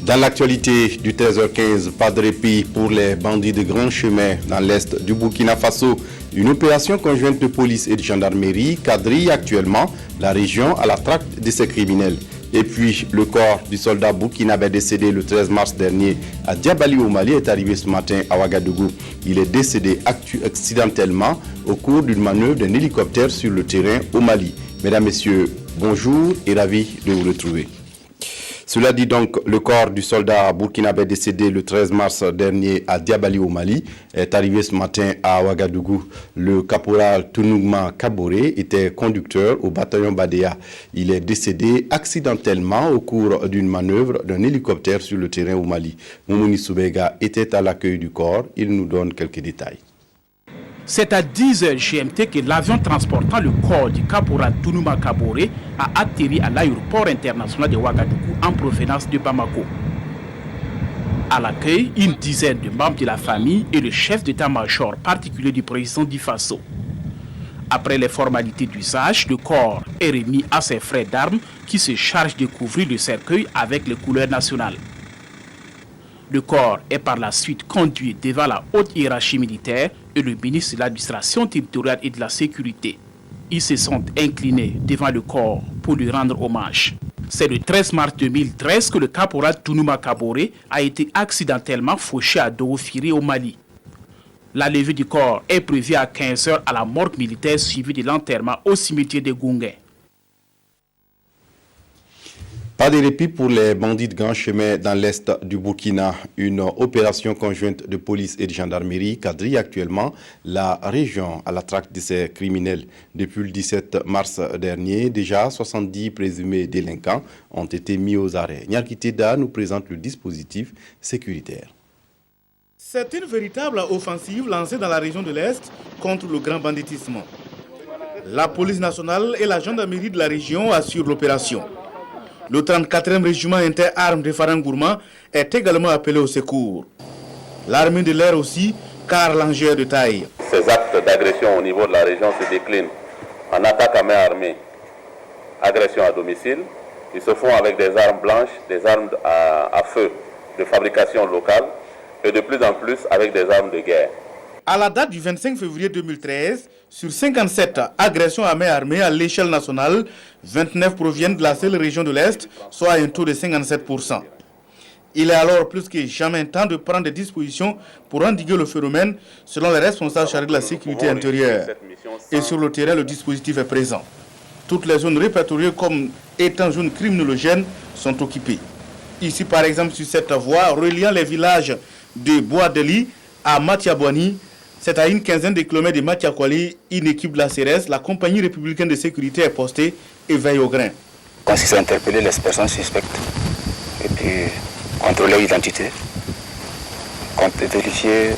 Dans l'actualité du 13h15, pas de répit pour les bandits de grand chemin dans l'est du Burkina Faso. Une opération conjointe de police et de gendarmerie quadrille actuellement la région à la traque de ces criminels. Et puis, le corps du soldat burkinabé décédé le 13 mars dernier à Diabali au Mali est arrivé ce matin à Ouagadougou. Il est décédé accidentellement au cours d'une manœuvre d'un hélicoptère sur le terrain au Mali. Mesdames, Messieurs, bonjour et ravi de vous retrouver. Cela dit donc, le corps du soldat burkinabé décédé le 13 mars dernier à Diabali au Mali est arrivé ce matin à Ouagadougou. Le caporal Tounougma Kaboré était conducteur au bataillon Badea. Il est décédé accidentellement au cours d'une manœuvre d'un hélicoptère sur le terrain au Mali. Moumouni Soubega était à l'accueil du corps. Il nous donne quelques détails. C'est à 10h GMT que l'avion transportant le corps du caporal Tounougma Kaboré a atterri à l'aéroport international de Ouagadougou en provenance de Bamako. À l'accueil, une dizaine de membres de la famille et le chef d'état-major particulier du président du Faso. Après les formalités d'usage, le corps est remis à ses frères d'armes qui se chargent de couvrir le cercueil avec les couleurs nationales. Le corps est par la suite conduit devant la haute hiérarchie militaire et le ministre de l'administration territoriale et de la sécurité. Ils se sont inclinés devant le corps pour lui rendre hommage. C'est le 13 mars 2013 que le caporal Tounougma Kaboré a été accidentellement fauché à Doofiri au Mali. La levée du corps est prévue à 15h à la morgue militaire suivie de l'enterrement au cimetière de Gounguin. Pas de répit pour les bandits de grand chemin dans l'est du Burkina. Une opération conjointe de police et de gendarmerie quadrille actuellement la région à la traque de ces criminels. Depuis le 17 mars dernier, déjà 70 présumés délinquants ont été mis aux arrêts. Nyarkiteda nous présente le dispositif sécuritaire. C'est une véritable offensive lancée dans la région de l'Est contre le grand banditisme. La police nationale et la gendarmerie de la région assurent l'opération. Le 34e régiment inter-armes de Farangourma est également appelé au secours. L'armée de l'air aussi, car l'enjeu de taille. Ces actes d'agression au niveau de la région se déclinent en attaque à main armée, agression à domicile. Ils se font avec des armes blanches, des armes à feu de fabrication locale et de plus en plus avec des armes de guerre. À la date du 25 février 2013, sur 57 agressions à main armée à l'échelle nationale, 29 proviennent de la seule région de l'Est, soit un taux de 57%. Il est alors plus que jamais temps de prendre des dispositions pour endiguer le phénomène, selon les responsables chargés de la sécurité intérieure. Et sur le terrain, le dispositif est présent. Toutes les zones répertoriées comme étant zones criminogènes sont occupées. Ici, par exemple, sur cette voie reliant les villages de Bois-Deli à Matiabouani, c'est à une quinzaine de kilomètres de Matiakwali, une équipe de la CRS, la compagnie républicaine de sécurité est postée et veille au grain. Consiste à interpeller les personnes suspectes et puis contrôler l'identité, vérifier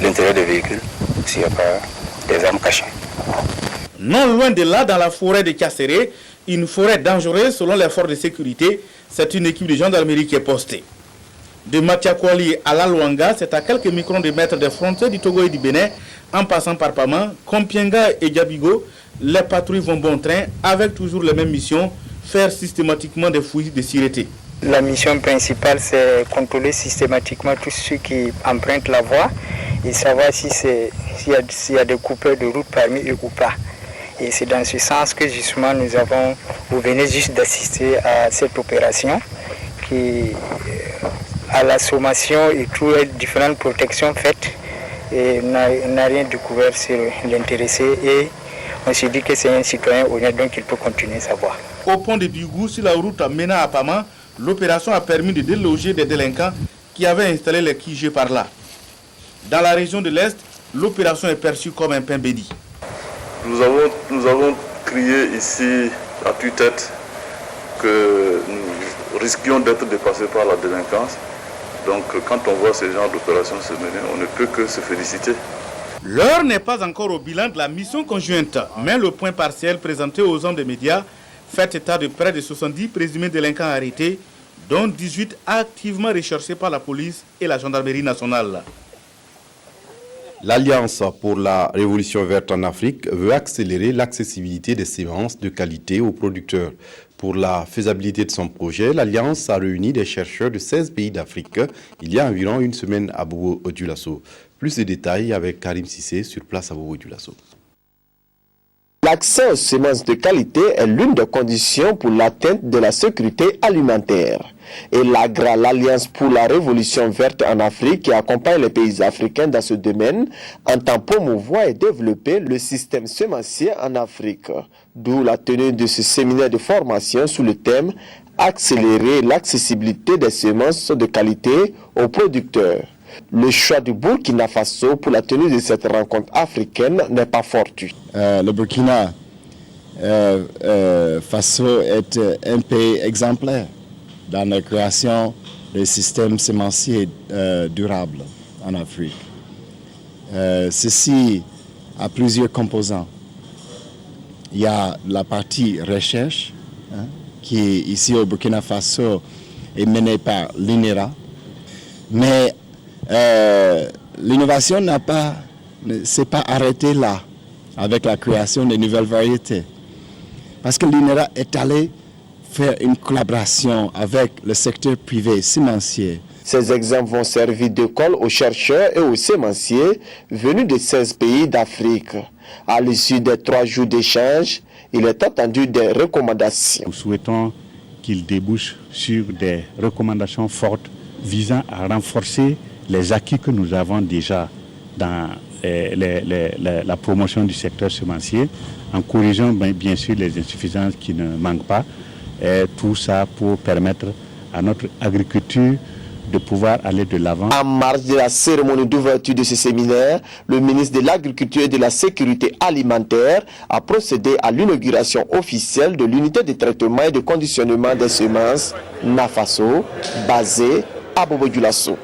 l'intérieur des véhicules s'il n'y a pas des armes cachées. Non loin de là, dans la forêt de Kasséré, une forêt dangereuse selon les forces de sécurité, c'est une équipe de gendarmerie qui est postée. De Matiakwali à la Luanga, c'est à quelques microns de mètres des frontières du Togo et du Bénin, en passant par Pama, Kompienga et Diabigo, les patrouilles vont bon train avec toujours les mêmes missions, faire systématiquement des fouilles de sûreté. La mission principale, c'est contrôler systématiquement tous ceux qui empruntent la voie et savoir s'il y a des coupeurs de route parmi eux ou pas. Et c'est dans ce sens que justement vous venez juste d'assister à cette opération qui à la sommation et toutes les différentes protections faites, et n'a rien découvert sur l'intéressé et on s'est dit que c'est un citoyen honnête, donc il peut continuer sa voie. Au pont de Bigou, sur la route menant à Pama, l'opération a permis de déloger des délinquants qui avaient installé les QG par là. Dans la région de l'Est, l'opération est perçue comme un pain béni. Nous avons crié ici à tue-tête que nous risquions d'être dépassés par la délinquance. Donc quand on voit ce genre d'opération se mener, on ne peut que se féliciter. L'heure n'est pas encore au bilan de la mission conjointe, mais le point partiel présenté aux hommes des médias fait état de près de 70 présumés délinquants arrêtés, dont 18 activement recherchés par la police et la gendarmerie nationale. L'Alliance pour la Révolution verte en Afrique veut accélérer l'accessibilité des semences de qualité aux producteurs. Pour la faisabilité de son projet, l'Alliance a réuni des chercheurs de 16 pays d'Afrique il y a environ une semaine à Bobo-Dioulasso. Plus de détails avec Karim Sissé sur place à Bobo-Dioulasso. L'accès aux semences de qualité est l'une des conditions pour l'atteinte de la sécurité alimentaire. Et l'AGRA, l'Alliance pour la Révolution verte en Afrique, qui accompagne les pays africains dans ce domaine, entend promouvoir et développer le système semencier en Afrique. D'où la tenue de ce séminaire de formation sous le thème « Accélérer l'accessibilité des semences de qualité aux producteurs ». Le choix du Burkina Faso pour la tenue de cette rencontre africaine n'est pas fortuit. Le Burkina Faso est un pays exemplaire dans la création de systèmes semenciers durables en Afrique. Ceci a plusieurs composants. Il y a la partie recherche, qui ici au Burkina Faso est menée par l'INERA, mais l'innovation ne s'est pas arrêtée là, avec la création de nouvelles variétés. Parce que l'INERA est allé faire une collaboration avec le secteur privé semencier. Ces exemples vont servir d'école aux chercheurs et aux semenciers venus de 16 pays d'Afrique. À l'issue des 3 jours d'échange, il est attendu des recommandations. Nous souhaitons qu'ils débouchent sur des recommandations fortes visant à renforcer les acquis que nous avons déjà dans la promotion du secteur semencier, en corrigeant bien sûr les insuffisances qui ne manquent pas, et tout ça pour permettre à notre agriculture de pouvoir aller de l'avant. En marge de la cérémonie d'ouverture de ce séminaire, le ministre de l'Agriculture et de la Sécurité alimentaire a procédé à l'inauguration officielle de l'unité de traitement et de conditionnement des semences Nafaso, basée à Bobo-Dioulasso.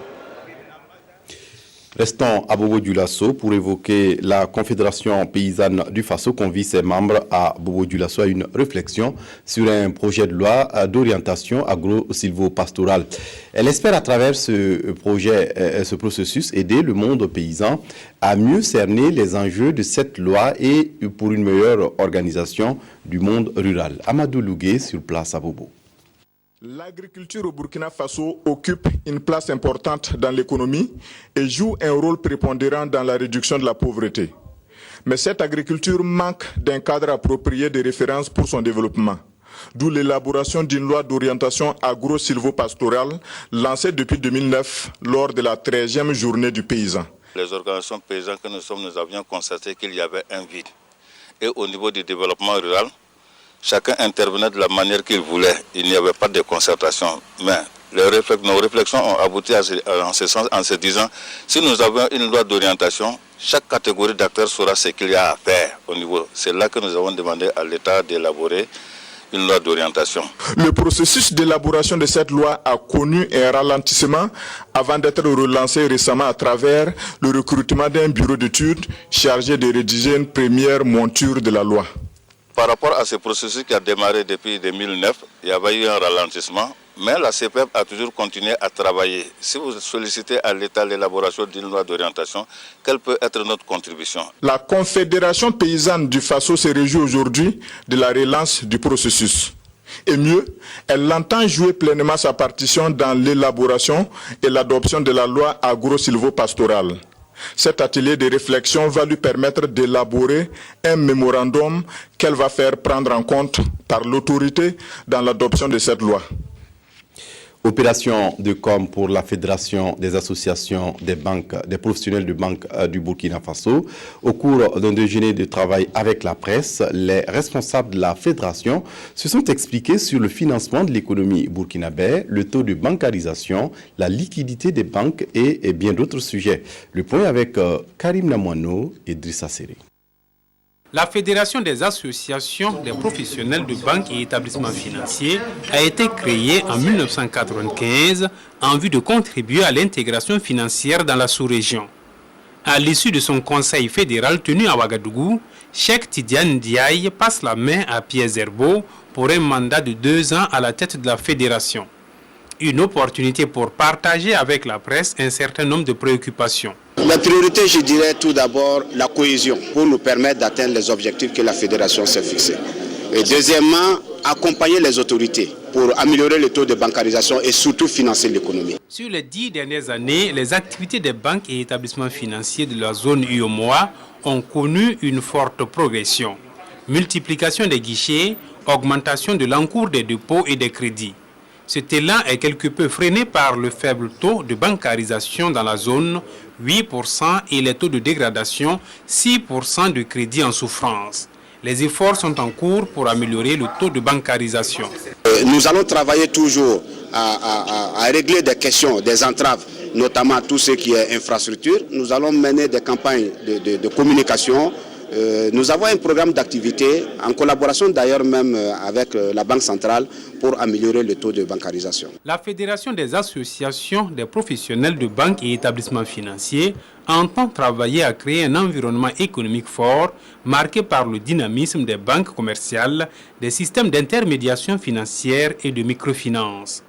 Restons à Bobo-Dioulasso pour évoquer la Confédération paysanne du Faso convie ses membres à Bobo-Dioulasso à une réflexion sur un projet de loi d'orientation agro-silvo-pastorale. Elle espère à travers ce processus aider le monde paysan à mieux cerner les enjeux de cette loi et pour une meilleure organisation du monde rural. Amadou Lougué sur place à Bobo. L'agriculture au Burkina Faso occupe une place importante dans l'économie et joue un rôle prépondérant dans la réduction de la pauvreté. Mais cette agriculture manque d'un cadre approprié de référence pour son développement. D'où l'élaboration d'une loi d'orientation agro-silvo-pastorale lancée depuis 2009 lors de la 13e journée du paysan. Les organisations paysannes que nous sommes, nous avions constaté qu'il y avait un vide. Et au niveau du développement rural, chacun intervenait de la manière qu'il voulait. Il n'y avait pas de concertation. Mais nos réflexions ont abouti en ce sens en se disant, si nous avons une loi d'orientation, chaque catégorie d'acteurs saura ce qu'il y a à faire au niveau. C'est là que nous avons demandé à l'État d'élaborer une loi d'orientation. Le processus d'élaboration de cette loi a connu un ralentissement avant d'être relancé récemment à travers le recrutement d'un bureau d'études chargé de rédiger une première monture de la loi. Par rapport à ce processus qui a démarré depuis 2009, il y avait eu un ralentissement, mais la CPEP a toujours continué à travailler. Si vous sollicitez à l'État l'élaboration d'une loi d'orientation, quelle peut être notre contribution? La Confédération paysanne du Faso se réjouit aujourd'hui de la relance du processus. Et mieux, elle entend jouer pleinement sa partition dans l'élaboration et l'adoption de la loi agro-silvo-pastorale. Cet atelier de réflexion va lui permettre d'élaborer un mémorandum qu'elle va faire prendre en compte par l'autorité dans l'adoption de cette loi. Opération de com pour la Fédération des associations des banques, des professionnels de banque du Burkina Faso. Au cours d'un déjeuner de travail avec la presse, les responsables de la fédération se sont expliqués sur le financement de l'économie burkinabé, le taux de bancarisation, la liquidité des banques et bien d'autres sujets. Le point avec Karim Namouano et Drissa Séré. La Fédération des associations des professionnels de banques et établissements financiers a été créée en 1995 en vue de contribuer à l'intégration financière dans la sous-région. À l'issue de son conseil fédéral tenu à Ouagadougou, Cheikh Tidiane Ndiaye passe la main à Pierre Zerbo pour un mandat de 2 ans à la tête de la fédération. Une opportunité pour partager avec la presse un certain nombre de préoccupations. La priorité, je dirais tout d'abord la cohésion pour nous permettre d'atteindre les objectifs que la fédération s'est fixés. Et deuxièmement, accompagner les autorités pour améliorer le taux de bancarisation et surtout financer l'économie. Sur les 10 dernières années, les activités des banques et établissements financiers de la zone UEMOA ont connu une forte progression. Multiplication des guichets, augmentation de l'encours des dépôts et des crédits. Cet élan est quelque peu freiné par le faible taux de bancarisation dans la zone, 8%, et les taux de dégradation, 6% de crédits en souffrance. Les efforts sont en cours pour améliorer le taux de bancarisation. Nous allons travailler toujours à régler des questions, des entraves, notamment tout ce qui est infrastructure. Nous allons mener des campagnes de communication. Nous avons un programme d'activité, en collaboration d'ailleurs même avec la Banque centrale, pour améliorer le taux de bancarisation. La Fédération des associations des professionnels de banques et établissements financiers entend travailler à créer un environnement économique fort, marqué par le dynamisme des banques commerciales, des systèmes d'intermédiation financière et de microfinance.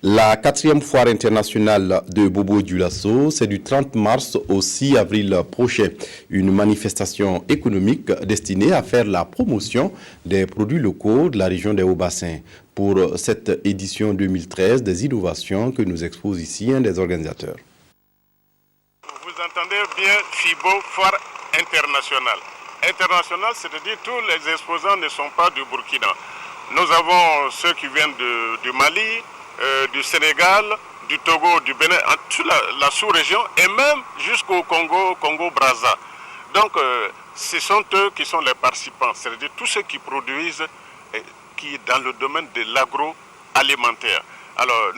La 4e foire internationale de Bobo-Dioulasso, c'est du 30 mars au 6 avril prochain. Une manifestation économique destinée à faire la promotion des produits locaux de la région des Hauts-Bassins. Pour cette édition 2013, des innovations que nous expose ici un des organisateurs. Vous entendez bien FIBO, foire internationale. Internationale, c'est-à-dire tous les exposants ne sont pas du Burkina. Nous avons ceux qui viennent du Mali, du Sénégal, du Togo, du Bénin, en toute la sous-région et même jusqu'au Congo-Brazza. Donc ce sont eux qui sont les participants, c'est-à-dire tous ceux qui produisent, qui dans le domaine de l'agroalimentaire. Alors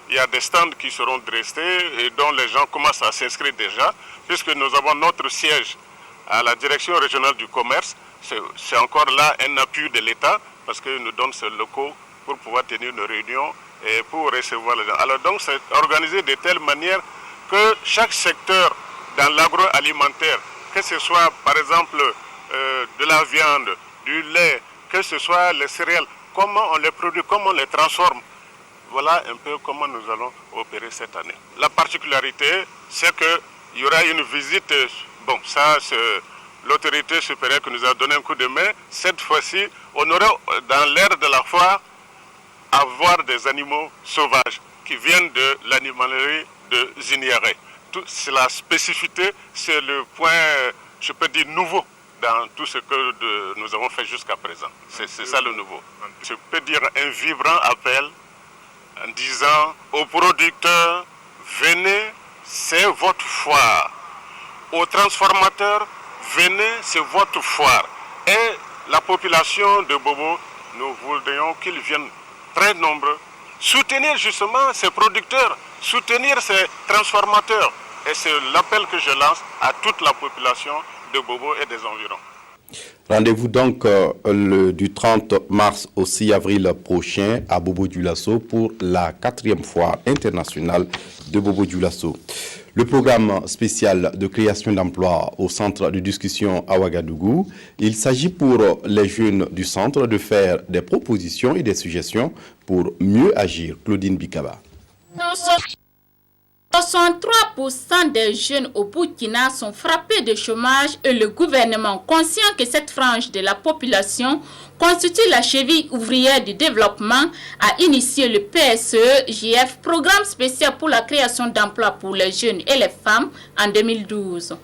il y a des stands qui seront dressés et dont les gens commencent à s'inscrire déjà, puisque nous avons notre siège à la direction régionale du commerce. C'est encore là un appui de l'État parce qu'ils nous donnent ce locaux pour pouvoir tenir une réunion et pour recevoir les gens. Alors donc c'est organisé de telle manière que chaque secteur dans l'agroalimentaire, que ce soit par exemple de la viande, du lait, que ce soit les céréales, comment on les produit, comment on les transforme, voilà un peu comment nous allons opérer cette année. La particularité, c'est qu'il y aura une visite, bon ça c'est l'autorité supérieure qui nous a donné un coup de main. Cette fois-ci, on aura dans l'aire de la foire à voir des animaux sauvages qui viennent de l'animalerie de Ziniaré. C'est la spécificité, c'est le point, je peux dire, nouveau dans tout ce que nous avons fait jusqu'à présent. C'est ça le nouveau. Je peux dire un vibrant appel en disant aux producteurs, venez, c'est votre foire. Aux transformateurs, venez, c'est votre foire. Et la population de Bobo, nous voudrions qu'ils viennent très nombreux, soutenir justement ces producteurs, soutenir ces transformateurs. Et c'est l'appel que je lance à toute la population de Bobo et des environs. Rendez-vous donc du 30 mars au 6 avril prochain à Bobo-Dioulasso pour la 4e foire internationale de Bobo-Dioulasso. Le programme spécial de création d'emplois au centre de discussion à Ouagadougou, il s'agit pour les jeunes du centre de faire des propositions et des suggestions pour mieux agir. Claudine Bikaba. 63% des jeunes au Burkina sont frappés de chômage et le gouvernement, conscient que cette frange de la population constitue la cheville ouvrière du développement, a initié le PSE-JF, programme spécial pour la création d'emplois pour les jeunes et les femmes, en 2012.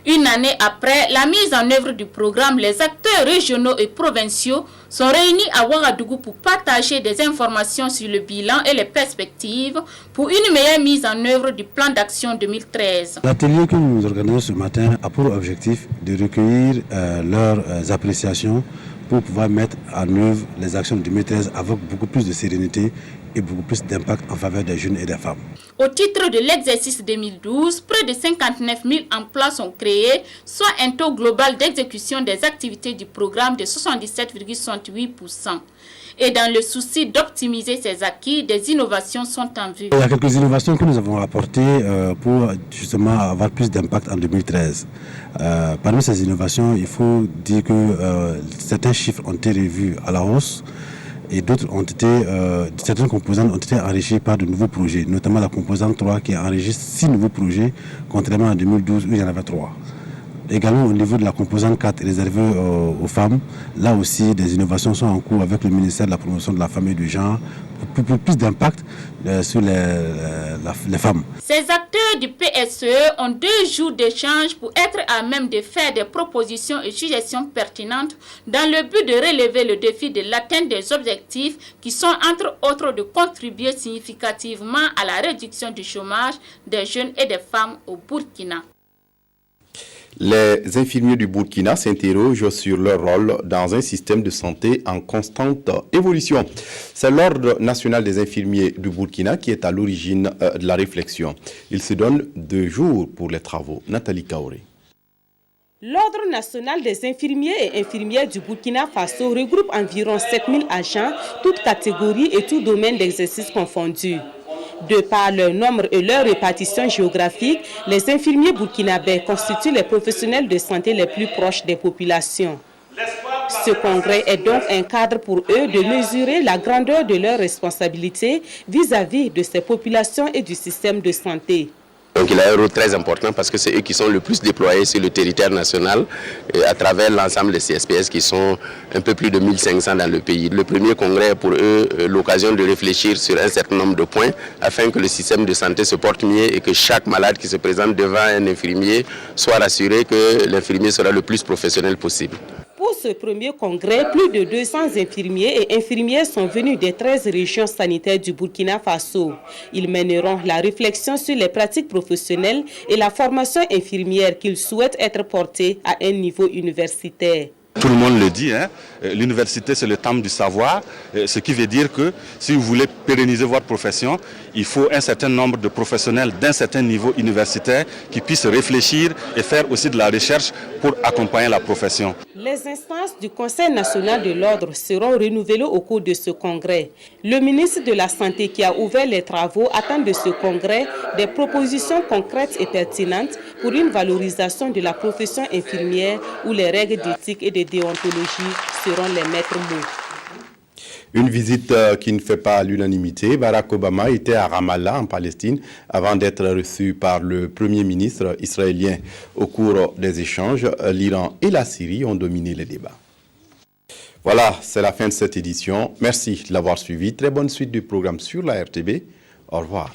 Une année après la mise en œuvre du programme, les acteurs régionaux et provinciaux sont réunis à Ouagadougou pour partager des informations sur le bilan et les perspectives pour une meilleure mise en œuvre du plan d'action 2013. L'atelier que nous organisons ce matin a pour objectif de recueillir leurs appréciations pour pouvoir mettre en œuvre les actions de 2013 avec beaucoup plus de sérénité et beaucoup plus d'impact en faveur des jeunes et des femmes. Au titre de l'exercice 2012, près de 59 000 emplois sont créés, soit un taux global d'exécution des activités du programme de 77,68%. Et dans le souci d'optimiser ces acquis, des innovations sont en vue. Il y a quelques innovations que nous avons apportées pour justement avoir plus d'impact en 2013. Parmi ces innovations, il faut dire que certains chiffres ont été revus à la hausse. et d'autres certaines composantes ont été enrichies par de nouveaux projets, notamment la composante 3 qui enregistre 6 nouveaux projets, contrairement à 2012 où il y en avait 3. Également au niveau de la composante 4 réservée aux femmes, là aussi des innovations sont en cours avec le ministère de la promotion de la femme et du genre pour plus d'impact sur les femmes. Ces acteurs du PSE ont 2 jours d'échange pour être à même de faire des propositions et suggestions pertinentes dans le but de relever le défi de l'atteinte des objectifs qui sont entre autres de contribuer significativement à la réduction du chômage des jeunes et des femmes au Burkina. Les infirmiers du Burkina s'interrogent sur leur rôle dans un système de santé en constante évolution. C'est l'Ordre national des infirmiers du Burkina qui est à l'origine de la réflexion. Il se donne 2 jours pour les travaux. Nathalie Kaoré. L'Ordre national des infirmiers et infirmières du Burkina Faso regroupe environ 7000 agents, toutes catégories et tout domaine d'exercice confondus. De par leur nombre et leur répartition géographique, les infirmiers burkinabés constituent les professionnels de santé les plus proches des populations. Ce congrès est donc un cadre pour eux de mesurer la grandeur de leurs responsabilités vis-à-vis de ces populations et du système de santé. Donc il a un rôle très important parce que c'est eux qui sont le plus déployés sur le territoire national et à travers l'ensemble des CSPS qui sont un peu plus de 1500 dans le pays. Le premier congrès est pour eux l'occasion de réfléchir sur un certain nombre de points afin que le système de santé se porte mieux et que chaque malade qui se présente devant un infirmier soit rassuré que l'infirmier sera le plus professionnel possible. Pour ce premier congrès, plus de 200 infirmiers et infirmières sont venus des 13 régions sanitaires du Burkina Faso. Ils mèneront la réflexion sur les pratiques professionnelles et la formation infirmière qu'ils souhaitent être portée à un niveau universitaire. Tout le monde le dit, l'université c'est le temple du savoir, ce qui veut dire que si vous voulez pérenniser votre profession, il faut un certain nombre de professionnels d'un certain niveau universitaire qui puissent réfléchir et faire aussi de la recherche pour accompagner la profession. Les instances du Conseil national de l'ordre seront renouvelées au cours de ce congrès. Le ministre de la Santé qui a ouvert les travaux attend de ce congrès des propositions concrètes et pertinentes pour une valorisation de la profession infirmière où les règles d'éthique et de déontologie seront les maîtres mots. Une visite qui ne fait pas l'unanimité. Barack Obama était à Ramallah, en Palestine, avant d'être reçu par le Premier ministre israélien. Au cours des échanges, l'Iran et la Syrie ont dominé les débats. Voilà, c'est la fin de cette édition. Merci de l'avoir suivi. Très bonne suite du programme sur la RTB. Au revoir.